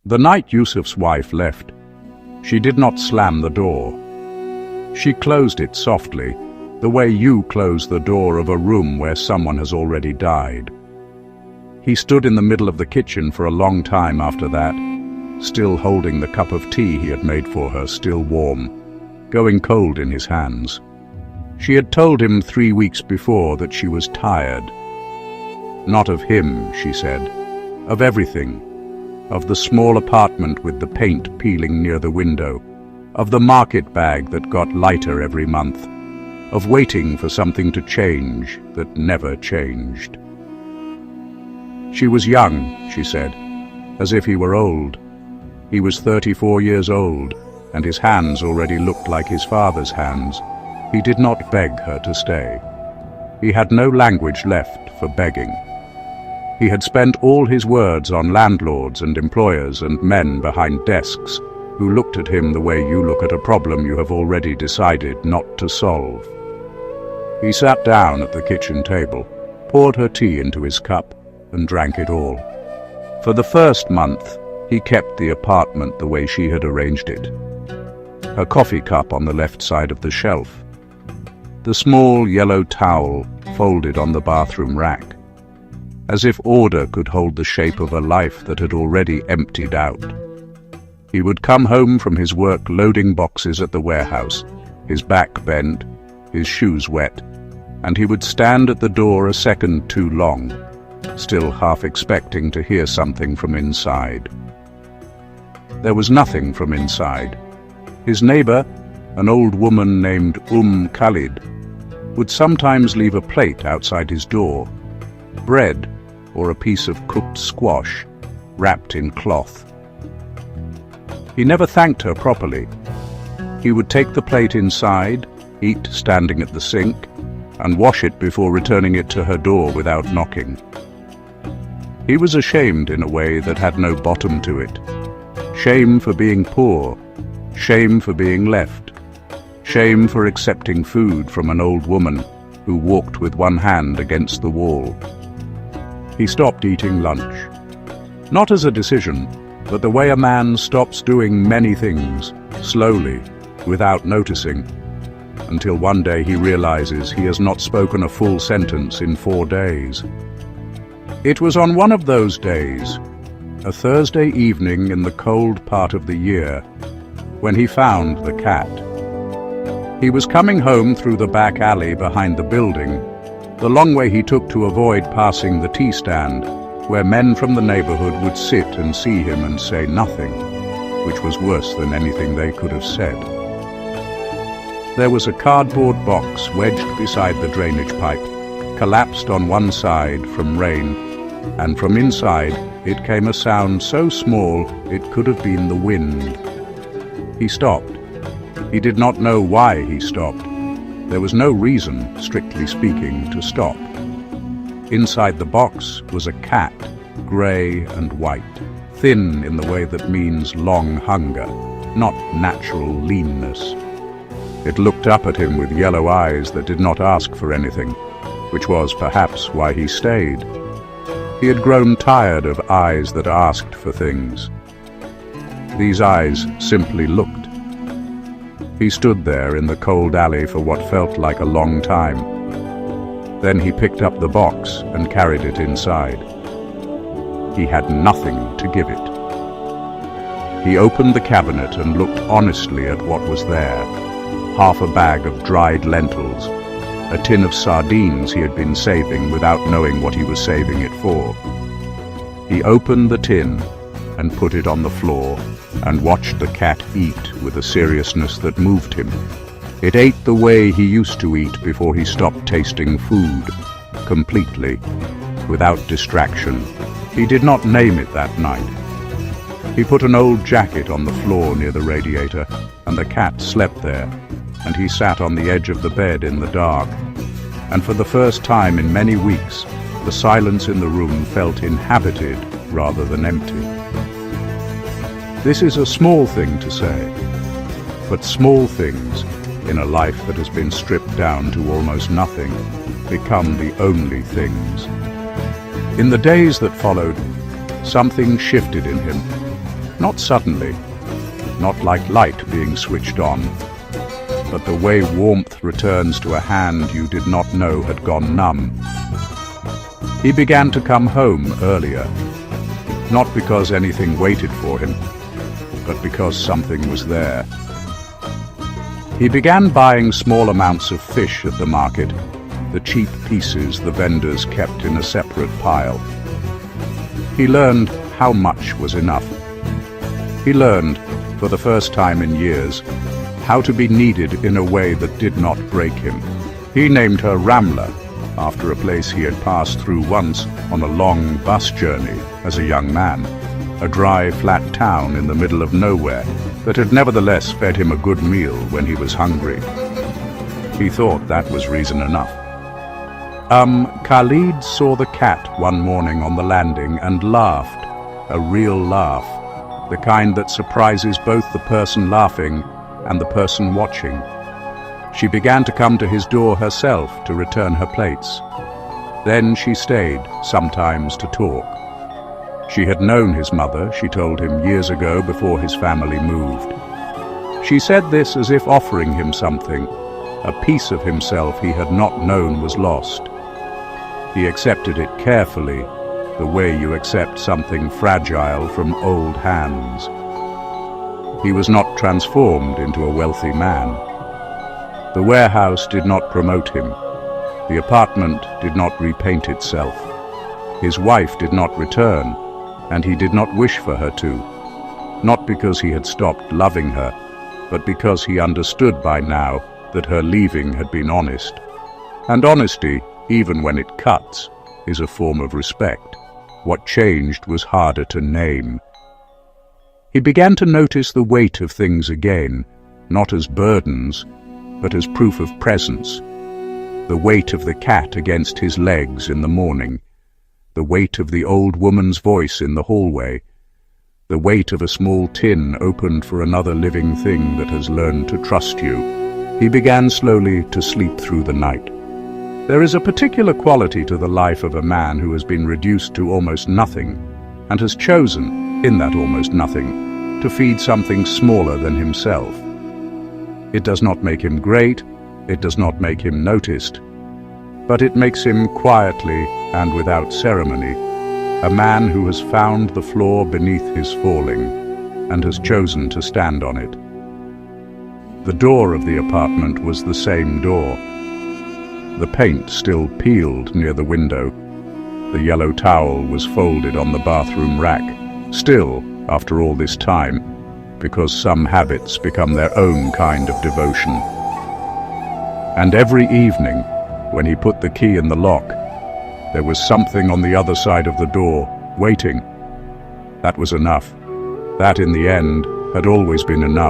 The night Yusuf's wife left, she did not slam the door. She closed it softly, the way you close the door of a room where someone has already died. He stood in the middle of the kitchen for a long time after that, still holding the cup of tea he had made for her, still warm, going cold in his hands. She had told him 3 weeks before that she was tired. Not of him, she said, of everything. Of the small apartment with the paint peeling near the window, of the market bag that got lighter every month, of waiting for something to change that never changed. She was young, she said, as if he were old. He was 34 years old, and his hands already looked like his father's hands. He did not beg her to stay. He had no language left for begging. He had spent all his words on landlords and employers and men behind desks who looked at him the way you look at a problem you have already decided not to solve. He sat down at the kitchen table, poured her tea into his cup, and drank it all. For the first month, he kept the apartment the way she had arranged it. Her coffee cup on the left side of the shelf. The small yellow towel folded on the bathroom rack, as if order could hold the shape of a life that had already emptied out. He would come home from his work loading boxes at the warehouse, his back bent, his shoes wet, and he would stand at the door a second too long, still half expecting to hear something from inside. There was nothing from inside. His neighbor, an old woman named Khalid, would sometimes leave a plate outside his door, bread or a piece of cooked squash wrapped in cloth. He never thanked her properly. He would take the plate inside, eat standing at the sink, and wash it before returning it to her door without knocking. He was ashamed in a way that had no bottom to it. Shame for being poor, shame for being left, shame for accepting food from an old woman who walked with one hand against the wall. He stopped eating lunch. Not as a decision, but the way a man stops doing many things, slowly, without noticing, until one day he realizes he has not spoken a full sentence in 4 days. It was on one of those days, a Thursday evening in the cold part of the year, when he found the cat. He was coming home through the back alley behind the building, the long way he took to avoid passing the tea stand, where men from the neighborhood would sit and see him and say nothing, which was worse than anything they could have said. There was a cardboard box wedged beside the drainage pipe, collapsed on one side from rain, and from inside it came a sound so small it could have been the wind. He stopped. He did not know why he stopped. There was no reason, strictly speaking, to stop. Inside the box was a cat, grey and white, thin in the way that means long hunger, not natural leanness. It looked up at him with yellow eyes that did not ask for anything, which was perhaps why he stayed. He had grown tired of eyes that asked for things. These eyes simply looked. He stood there in the cold alley for what felt like a long time. Then he picked up the box and carried it inside. He had nothing to give it. He opened the cabinet and looked honestly at what was there. Half a bag of dried lentils, a tin of sardines he had been saving without knowing what he was saving it for. He opened the tin and put it on the floor and watched the cat eat with a seriousness that moved him. It ate the way he used to eat before he stopped tasting food, completely, without distraction. He did not name it that night. He put an old jacket on the floor near the radiator, and the cat slept there, and he sat on the edge of the bed in the dark. And for the first time in many weeks, the silence in the room felt inhabited rather than empty. This is a small thing to say, but small things, in a life that has been stripped down to almost nothing, become the only things. In the days that followed, something shifted in him. Not suddenly, not like light being switched on, but the way warmth returns to a hand you did not know had gone numb. He began to come home earlier, not because anything waited for him, but because something was there. He began buying small amounts of fish at the market, the cheap pieces the vendors kept in a separate pile. He learned how much was enough. He learned, for the first time in years, how to be needed in a way that did not break him. He named her Ramla, after a place he had passed through once on a long bus journey as a young man, a dry, flat town in the middle of nowhere that had nevertheless fed him a good meal when he was hungry. He thought that was reason enough. Khalid saw the cat one morning on the landing and laughed, a real laugh, the kind that surprises both the person laughing and the person watching. She began to come to his door herself to return her plates. Then she stayed, sometimes to talk. She had known his mother, she told him years ago before his family moved. She said this as if offering him something, a piece of himself he had not known was lost. He accepted it carefully, the way you accept something fragile from old hands. He was not transformed into a wealthy man. The warehouse did not promote him. The apartment did not repaint itself. His wife did not return, and he did not wish for her to, not because he had stopped loving her, but because he understood by now that her leaving had been honest. And honesty, even when it cuts, is a form of respect. What changed was harder to name. He began to notice the weight of things again, not as burdens, but as proof of presence. The weight of the cat against his legs in the morning, the weight of the old woman's voice in the hallway, the weight of a small tin opened for another living thing that has learned to trust you. He began slowly to sleep through the night. There is a particular quality to the life of a man who has been reduced to almost nothing, and has chosen, in that almost nothing, to feed something smaller than himself. It does not make him great, it does not make him noticed, but it makes him quietly and without ceremony a man who has found the floor beneath his falling and has chosen to stand on it. The door of the apartment was the same door. The paint still peeled near the window. The yellow towel was folded on the bathroom rack, still, after all this time, because some habits become their own kind of devotion. And every evening, when he put the key in the lock, there was something on the other side of the door, waiting. That was enough. That, in the end, had always been enough.